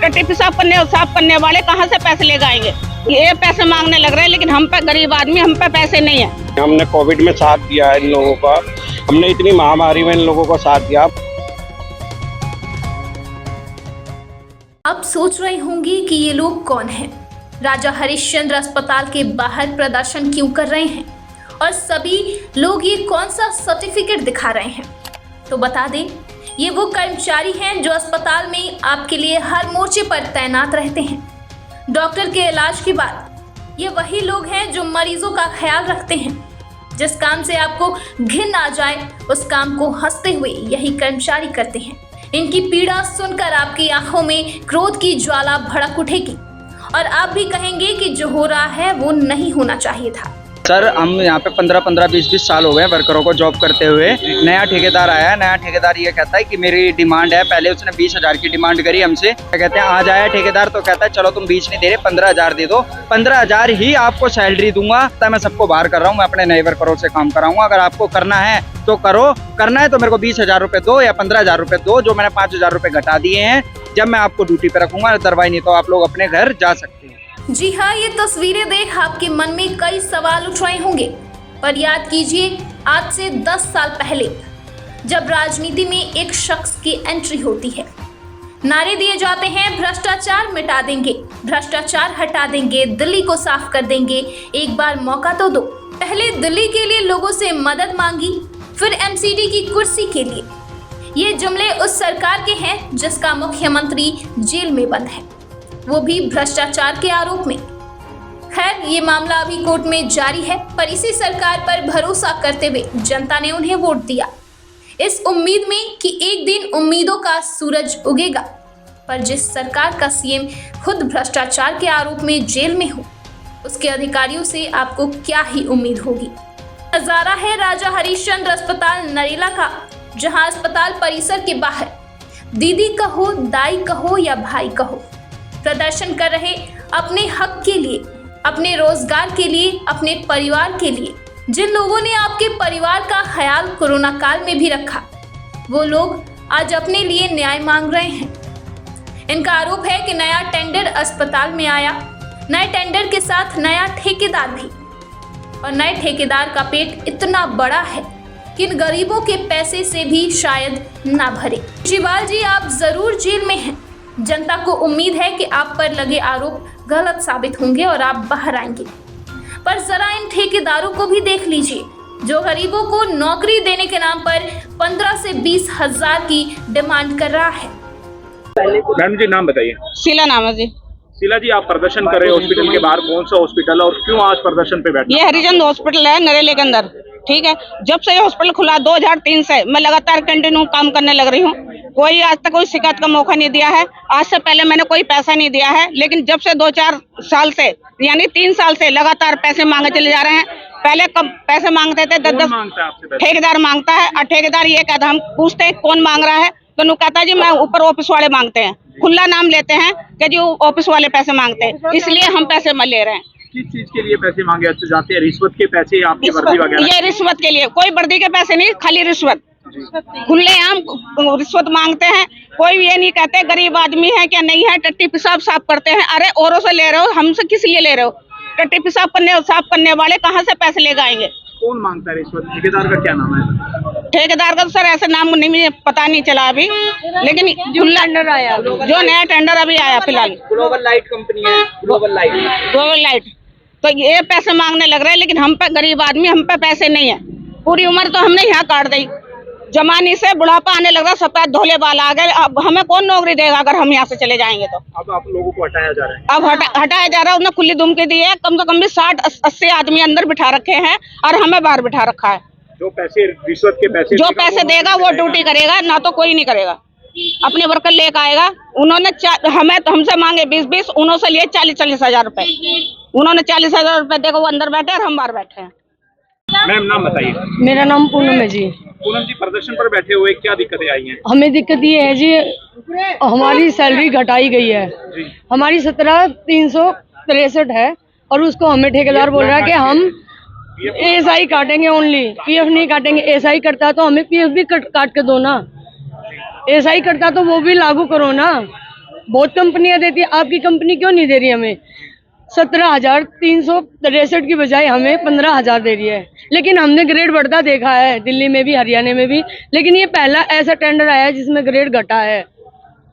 टट्टी पेशाब करने और साफ करने वाले कहाँ से पैसे ले आएंगे? ये पैसे मांगने लग रहे हैं, लेकिन हम पे गरीब आदमी, हम पे पैसे नहीं है। हमने कोविड में साथ दिया है इन लोगों का, हमने इतनी महामारी में इन लोगों को साथ दिया। अब सोच रहे होंगे कि ये लोग कौन हैं? राजा हरिश्चंद्र अस्पताल के बाहर प्रदर्शन क्यों कर रहे हैं और सभी लोग ये कौन सा सर्टिफिकेट दिखा रहे हैं? तो बता दें, ये वो कर्मचारी हैं जो अस्पताल में आपके लिए हर मोर्चे पर तैनात रहते हैं। डॉक्टर के इलाज के बाद ये वही लोग हैं जो मरीजों का ख्याल रखते हैं। जिस काम से आपको घिन आ जाए उस काम को हंसते हुए यही कर्मचारी करते हैं। इनकी पीड़ा सुनकर आपकी आंखों में क्रोध की ज्वाला भड़क उठेगी और आप भी कहेंगे कि जो हो रहा है वो नहीं होना चाहिए था। सर, हम यहाँ पे 15-15, 20-20 साल हो गए वर्करों को जॉब करते हुए। नया ठेकेदार आया है, नया ठेकेदार ये कहता है कि मेरी डिमांड है, पहले उसने 20,000 की डिमांड करी हमसे। कहते हैं आज आया ठेकेदार तो कहता है चलो तुम 20 नहीं दे रहे, 15,000 दे दो, 15,000 ही आपको सैलरी दूंगा। मैं सबको बाहर कर रहा हूँ, मैं अपने नए वर्करों से काम कराऊंगा। अगर आपको करना है तो करो, करना है तो मेरे को 20,000 रुपये दो या 15,000 रुपये दो, जो मैंने 5,000 रुपये घटा दिए हैं, जब मैं आपको ड्यूटी पे रखूंगा। दरवाई नहीं तो आप लोग अपने घर जा सकते हैं। जी हाँ, ये तस्वीरें देख आपके मन में कई सवाल उठ रहे होंगे, पर याद कीजिए आज से 10 साल पहले जब राजनीति में एक शख्स की एंट्री होती है, नारे दिए जाते हैं भ्रष्टाचार मिटा देंगे, भ्रष्टाचार हटा देंगे, दिल्ली को साफ कर देंगे, एक बार मौका तो दो। पहले दिल्ली के लिए लोगों से मदद मांगी, फिर एमसीडी की कुर्सी के लिए। ये जुमले उस सरकार के हैं जिसका मुख्यमंत्री जेल में बंद है, वो भी भ्रष्टाचार के आरोप में। खैर, ये मामला अभी कोर्ट में जारी है, पर इसी सरकार पर भरोसा करते हुए जनता ने उन्हें वोट दिया, इस उम्मीद में कि एक दिन उम्मीदों का सूरज उगेगा। पर जिस सरकार का सीएम खुद भ्रष्टाचार के आरोप में जेल में हो, उसके अधिकारियों से आपको क्या ही उम्मीद होगी। नजारा है राजा हरिश्चंद्र अस्पताल नरेला का, जहां अस्पताल परिसर के बाहर दीदी कहो, दाई कहो या भाई कहो, प्रदर्शन कर रहे अपने हक के लिए, अपने रोजगार के लिए, अपने परिवार के लिए। जिन लोगों ने आपके परिवार का ख्याल कोरोना काल में भी रखा, वो लोग आज अपने लिए न्याय मांग रहे हैं। इनका आरोप है कि नया टेंडर अस्पताल में आया, नए टेंडर के साथ नया ठेकेदार भी, और नए ठेकेदार का पेट इतना बड़ा है कि इन गरीबों के पैसे से भी शायद ना भरे। केजरीवाल जी, आप जरूर जेल में हैं। जनता को उम्मीद है कि आप पर लगे आरोप गलत साबित होंगे और आप बाहर आएंगे। पर जरा इन ठेकेदारों को भी देख लीजिए, जो गरीबों को नौकरी देने के नाम पर 15 से 20 हजार की डिमांड कर रहा है। मैडम जी, नाम बताइए। शीला नाम है जी। शीला जी, आप प्रदर्शन कर रहे हैं हॉस्पिटल के बाहर, कौन सा हॉस्पिटल है और क्यों आज प्रदर्शन पे बैठे? ये हरिचंद हॉस्पिटल है नरेले के अंदर, ठीक है। जब से ये हॉस्पिटल खुला 2003 से मैं लगातार कंटिन्यू काम करने लग रही हूँ। कोई आज तक कोई शिकायत का मौका नहीं दिया है। आज से पहले मैंने कोई पैसा नहीं दिया है, लेकिन जब से 2-4 साल से यानी 3 साल से लगातार पैसे मांगे चले जा रहे हैं। पहले कम पैसे मांगते थे, 10-10 ठेकेदार मांगता है, और ठेकेदार ये कहता, हम पूछते हैं कौन मांग रहा है, तो नु कहता है जी मैं ऊपर ऑफिस वाले मांगते हैं। खुला नाम लेते हैं कि जी ऑफिस वाले पैसे मांगते हैं, इसलिए हम पैसे ले रहे हैं। किस चीज के लिए पैसे मांगे जाते हैं? रिश्वत के पैसे, आपकी वर्दी वगैरह? ये रिश्वत के लिए, कोई वर्दी के पैसे नहीं, खाली रिश्वत, खुलेआम रिश्वत मांगते हैं। कोई ये नहीं कहते गरीब आदमी है क्या नहीं है, टट्टी पेशाब साफ करते हैं। अरे औरों से ले रहे हो, हमसे किस लिए ले रहे हो? टट्टी पेशाब करने और साफ करने वाले कहाँ से पैसे ले आएंगे? कौन मांगता है रिश्वत? ठेकेदार का क्या नाम है? ठेकेदार का तो सर ऐसा नाम नहीं, पता नहीं चला अभी, लेकिन जो टेंडर आया, जो नया टेंडर अभी आया फिलहाल, ग्लोबल लाइट कंपनी है, ग्लोबल लाइट, तो ये पैसे मांगने लग रहे हैं, लेकिन हम पे गरीब आदमी, हम पे पैसे नहीं है। पूरी उम्र तो हमने यहाँ काट दी, जमाने से बुढ़ापा आने लगा, सफेद धोले बाल आ गए। अब हमें कौन नौकरी देगा अगर हम यहाँ से चले जाएंगे तो? अब आप लोगों को हटाया जा रहा है? अब हटाया जा रहा है। उन्हें खुली धमकी दी है, कम से कम भी 60-80 आदमी अंदर बिठा रखे हैं और हमें बाहर बिठा रखा है। जो पैसे रिश्वत के पैसे, जो पैसे देगा वो ड्यूटी करेगा, ना तो कोई नहीं करेगा। अपने वर्कर लेकर आएगा। उन्होंने हमसे मांगे 20-20, उन्होंने लिए 40-40 हजार रुपए। उन्होंने 40 हजार रुपए देखो, वो अंदर बैठे और हम बाहर बैठे हैं। मैम, नाम बताइए। मेरा नाम पूनम है जी। पूनम जी, प्रदर्शन पर बैठे हुए क्या दिक्कतें आई हैं? हमें दिक्कत ये है जी, हमारी सैलरी घटाई गई है। हमारी 17,363 है और उसको हमें ठेकेदार बोल रहा है कि हम एएसआई काटेंगे, ओनली पीएफ नहीं काटेंगे। एएसआई करता है तो हमें पीएफ भी काट के दो ना। एएसआई करता तो वो भी लागू करो ना। बहुत कंपनियां देती है, आपकी कंपनी क्यों नहीं दे रही हमें? 17,363 की बजाय हमें 15,000 दे रही है। लेकिन हमने ग्रेड बढ़ता देखा है दिल्ली में भी, हरियाणा में भी, लेकिन ये पहला ऐसा टेंडर आया है जिसमें ग्रेड घटा है।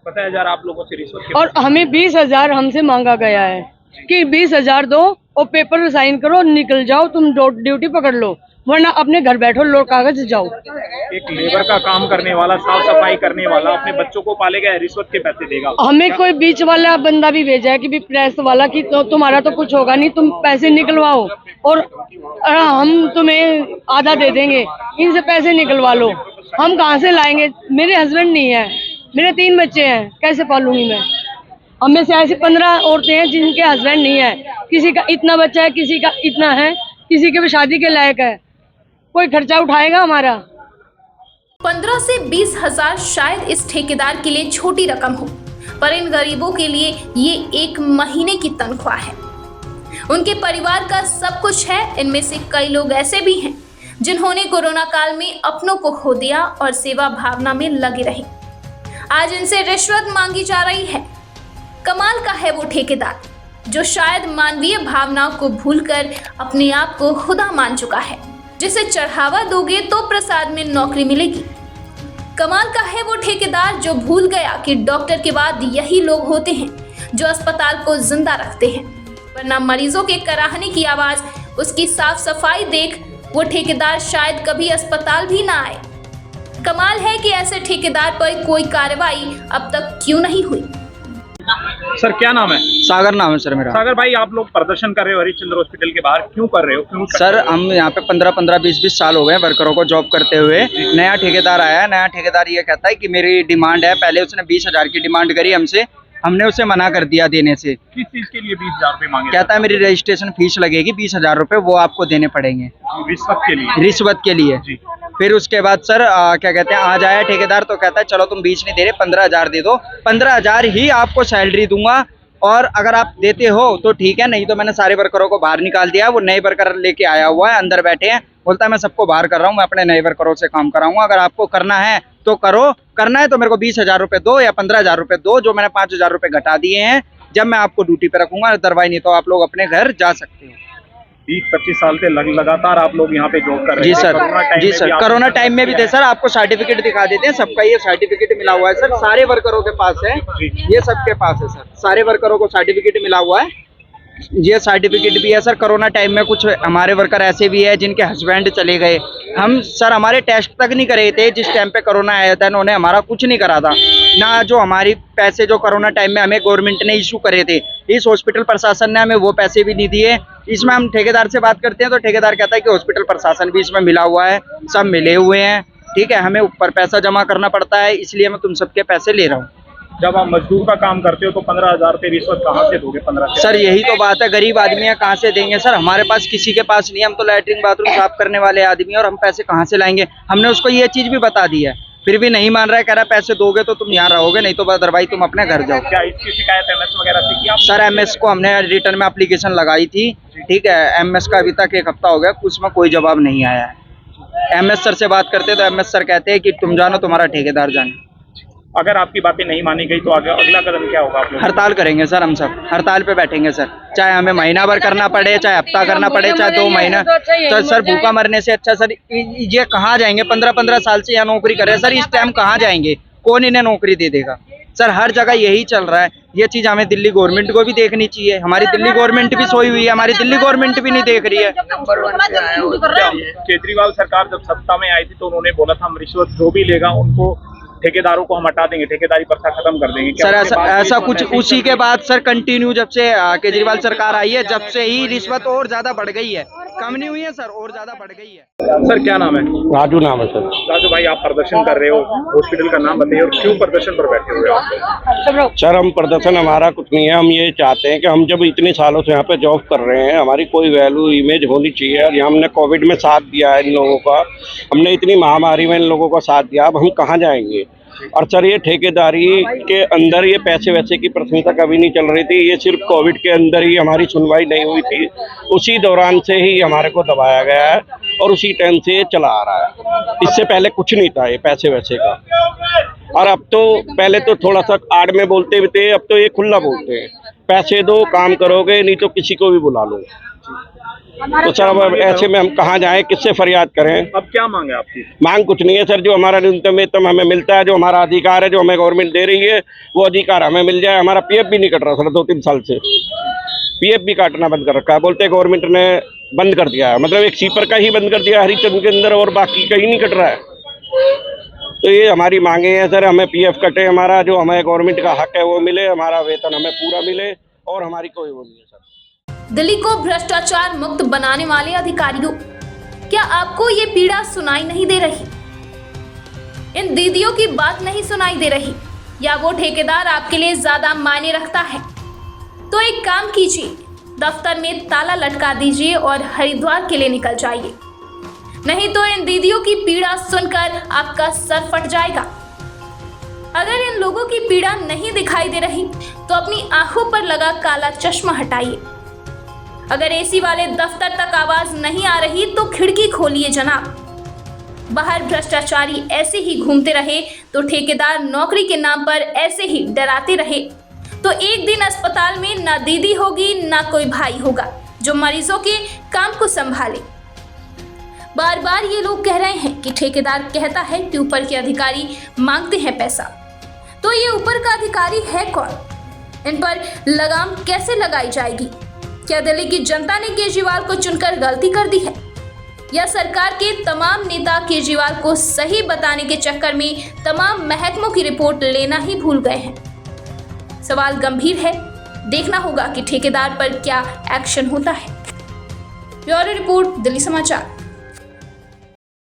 50,000 आप लोगों से रिश्वत के और हमें 20,000 हमसे मांगा गया है कि 20,000 दो और पेपर साइन करो, निकल जाओ, तुम ड्यूटी पकड़ लो, वरना अपने घर बैठो, लो कागज जाओ। एक लेबर का काम करने वाला, साफ सफाई करने वाला अपने बच्चों को पालेगा, रिश्वत के पैसे देगा? हमें कोई बीच वाला बंदा भी भेजा है कि भी प्रेस वाला कि तो तुम्हारा तो कुछ होगा नहीं, तुम पैसे निकलवाओ और हम तुम्हें आधा दे देंगे, इनसे पैसे निकलवा लो। हम कहाँ से लाएंगे? मेरे हस्बैंड नहीं है, मेरे 3 बच्चे हैं, कैसे पालूंगी मैं? हम में से ऐसी 15 औरतें हैं जिनके हस्बैंड नहीं है, किसी का इतना बच्चा है, किसी का इतना है, किसी के भी शादी के लायक है, कोई खर्चा उठाएगा हमारा? 15 से 20,000 शायद इस ठेकेदार के लिए छोटी रकम हो, पर इन गरीबों के लिए ये 1 महीने की तनख्वाह है। उनके परिवार का सब कुछ है। इनमें से कई लोग ऐसे भी हैं जिन्होंने कोरोना काल में अपनों को खो दिया और सेवा भावना में लगे रहे। आज इनसे रिश्वत मांगी जा रही है। कमाल का है वो ठेकेदार जो शायद मानवीय भावनाओं को भूलकर अपने आप को खुदा मान चुका है, जिसे चढ़ावा दोगे तो प्रसाद में नौकरी मिलेगी। कमाल का है वो ठेकेदार जो भूल गया कि डॉक्टर के बाद यही लोग होते हैं जो अस्पताल को जिंदा रखते हैं, वरना मरीजों के कराहने की आवाज, उसकी साफ सफाई देख वो ठेकेदार शायद कभी अस्पताल भी ना आए। कमाल है कि ऐसे ठेकेदार पर कोई कार्रवाई अब तक क्यों नहीं हुई। सर क्या नाम है? सागर नाम है सर मेरा। सागर भाई, आप लोग प्रदर्शन कर रहे हो हरिश्चंद्र हॉस्पिटल के बाहर, क्यों कर रहे हो? क्यों सर हम यहाँ पे 15-15, 20-20 साल हो गए वर्करों को जॉब करते हुए। नया ठेकेदार आया है, नया ठेकेदार ये कहता है कि मेरी डिमांड है, पहले उसने 20,000 की डिमांड करी हमसे, हमने उसे मना कर दिया देने से। किस चीज के लिए 20,000 रुपए मांगे? कहता है मेरी रजिस्ट्रेशन फीस लगेगी 20,000 रुपए, वो आपको देने पड़ेंगे रिश्वत के लिए। रिश्वत के लिए। जी। फिर उसके बाद सर क्या कहते हैं, आज आया ठेकेदार तो कहता है चलो तुम 20 नहीं दे रहे, 15,000 दे दो, 15,000 ही आपको सैलरी दूंगा, और अगर आप देते हो तो ठीक है, नहीं तो मैंने सारे वर्करों को बाहर निकाल दिया। वो नए वर्कर लेके आया हुआ है, अंदर बैठे हैं, बोलता है मैं सबको बाहर कर रहा हूँ, मैं अपने नए वर्करों से काम कराऊंगा, अगर आपको करना है तो करो, करना है तो मेरे को 20,000 रुपए दो या 15,000 रुपए दो, जो मैंने 5,000 रुपए घटा दिए हैं, जब मैं आपको ड्यूटी पे रखूंगा, दरवाई नहीं तो आप लोग अपने घर जा सकते हो। 20-25 साल से लगातार आप लोग यहाँ पे जॉब कर रहे जी हैं। सर, जी सर, कोरोना टाइम में भी थे सर, आपको सर्टिफिकेट दिखा देते हैं, सबका ये सर्टिफिकेट मिला हुआ है सर, सारे वर्करों के पास है, ये सबके पास है सर, सारे वर्करों को सर्टिफिकेट मिला हुआ है, ये सर्टिफिकेट भी है सर। कोरोना टाइम में कुछ हमारे वर्कर ऐसे भी है जिनके हस्बैंड चले गए, हम सर हमारे टेस्ट तक नहीं करे थे जिस टाइम पे कोरोना आया था, इन्होंने हमारा कुछ नहीं करा था ना, जो हमारी पैसे जो कोरोना टाइम में हमें गवर्नमेंट ने इशू करे थे, इस हॉस्पिटल प्रशासन ने हमें वो पैसे भी नहीं दिए। इसमें हम ठेकेदार से बात करते हैं तो ठेकेदार कहता है कि हॉस्पिटल प्रशासन भी इसमें मिला हुआ है, सब मिले हुए हैं, ठीक है, हमें ऊपर पैसा जमा करना पड़ता है, इसलिए मैं तुम सबके पैसे ले रहा हूँ। जब आप मजदूर का काम करते हो तो 15,000 रुपए रिश्वत कहाँ से दोगे? 15 सर यही तो बात है, गरीब आदमी है, कहाँ से देंगे सर, हमारे पास किसी के पास नहीं, हम तो लैट्रिन बाथरूम साफ करने वाले आदमी हैं, और हम पैसे कहाँ से लाएंगे? हमने उसको ये चीज भी बता दी है, फिर भी नहीं मान रहा है, कह रहा है पैसे दोगे तो तुम यहाँ रहोगे, नहीं तो अदरवाइज तुम अपने घर जाओ। क्या इसकी शिकायत एमएस वगैरह से की आप? सर एमएस को हमने रिटर्न में एप्लीकेशन लगाई थी, ठीक है, एमएस का अभी तक 1 हफ्ता हो गया, उसमें कोई जवाब नहीं आया है। एमएस सर से बात करते तो एमएस सर कहते हैं कि तुम जानो, तुम्हारा ठेकेदार जाने। अगर आपकी बातें नहीं मानी गई तो आगे अगला कदम क्या होगा आप लोग? हड़ताल करेंगे सर, हम सब हड़ताल पे बैठेंगे सर, चाहे हमें महीना भर करना पड़े, चाहे हफ्ता करना पड़े, चाहे 2 महीना। तो सर भूखा मरने से अच्छा सर ये कहाँ जाएंगे? 15-15 साल से यहाँ नौकरी कर रहे हैं सर, इस टाइम कहाँ जाएंगे? कौन इन्हें नौकरी दे देगा? सर हर जगह यही चल रहा है, ये चीज हमें दिल्ली गवर्नमेंट को भी देखनी चाहिए, हमारी दिल्ली गवर्नमेंट भी सोई हुई है, हमारी दिल्ली गवर्नमेंट भी नहीं देख रही है। केजरीवाल सरकार जब सत्ता में आई थी तो उन्होंने बोला था हम रिश्वत जो भी लेगा उनको, ठेकेदारों को हम हटा देंगे, ठेकेदारी प्रथा खत्म कर देंगे। सर ऐसा कुछ उसी के बाद सर कंटिन्यू जब से केजरीवाल सरकार आई है, जब से ही रिश्वत और ज्यादा बढ़ गई है, कम नहीं हुई है सर, और ज्यादा बढ़ गई है। सर क्या नाम है? राजू नाम है सर। राजू भाई, आप प्रदर्शन कर रहे हो, हॉस्पिटल का नाम बताइए और क्यों प्रदर्शन पर बैठे हुए हो? सर हम प्रदर्शन हमारा कुछ नहीं है, हम ये चाहते हैं कि हम जब इतने सालों से यहाँ पे जॉब कर रहे हैं, हमारी कोई वैल्यू इमेज होनी चाहिए, और हमने कोविड में साथ दिया है इन लोगों का, हमने इतनी महामारी में इन लोगों का साथ दिया, अब हम कहाँ जाएंगे? और सर ये ठेकेदारी के अंदर ये पैसे वैसे की प्रथमिता कभी नहीं चल रही थी, ये सिर्फ कोविड के अंदर ही हमारी सुनवाई नहीं हुई थी, उसी दौरान से ही हमारे को दबाया गया है और उसी टाइम से ये चला आ रहा है, इससे पहले कुछ नहीं था ये पैसे वैसे का। और अब तो पहले तो थोड़ा सा आड़ में बोलते थे, अब तो ये खुला बोलते हैं, पैसे दो काम करोगे नहीं तो किसी को भी बुला लो। तो सर अब ऐसे में हम कहाँ जाएं, किससे फरियाद करें? अब क्या मांगे आपकी? मांग कुछ नहीं है सर, जो हमारा न्यूनतम वेतन हमें मिलता है, जो हमारा अधिकार है, जो हमें गवर्नमेंट दे रही है, वो अधिकार हमें मिल जाए। हमारा पीएफ भी नहीं कट रहा सर 2-3 साल से, पीएफ भी काटना बंद कर रखा है। बोलते हैं गवर्नमेंट ने बंद कर दिया है, मतलब एक सीपर का ही बंद कर दिया हरिचंद के अंदर, और बाकी कहीं नहीं कट रहा है। तो ये हमारी मांगे हैं सर, हमें पीएफ कटे, हमारा जो हमें गवर्नमेंट का हक है वो मिले, हमारा वेतन हमें पूरा मिले, और हमारी कोई वो नहीं है सर। दिल्ली को भ्रष्टाचार मुक्त बनाने वाले अधिकारियों, क्या आपको ये पीड़ा सुनाई नहीं दे रही? इन दीदियों की बात नहीं सुनाई दे रही, या वो ठेकेदार आपके लिए ज्यादा मायने रखता है? तो एक काम कीजिए, दफ्तर में ताला लटका दीजिए और हरिद्वार के लिए निकल जाइए, नहीं तो इन दीदियों की पीड़ा सुनकर आपका सर फट जाएगा। अगर इन लोगों की पीड़ा नहीं दिखाई दे रही तो अपनी आंखों पर लगा काला चश्मा हटाइए। अगर एसी वाले दफ्तर तक आवाज नहीं आ रही तो खिड़की खोलिए जनाब। बाहर भ्रष्टाचारी ऐसे ही घूमते रहे तो ठेकेदार नौकरी के नाम पर ऐसे ही डराते रहे तो एक दिन अस्पताल में ना दीदी होगी ना कोई भाई होगा जो मरीजों के काम को संभाले। बार बार ये लोग कह रहे हैं कि ठेकेदार कहता है कि ऊपर के अधिकारी मांगते हैं पैसा, तो ये ऊपर का अधिकारी है कौन? इन पर लगाम कैसे लगाई जाएगी? क्या दिल्ली की जनता ने केजरीवाल को चुनकर गलती कर दी है, या सरकार के तमाम नेता केजरीवाल को सही बताने के चक्कर में तमाम महकमों की रिपोर्ट लेना ही भूल गए हैं? सवाल गंभीर है, देखना होगा कि ठेकेदार पर क्या एक्शन होता है। ब्यूरो रिपोर्ट, दिल्ली समाचार।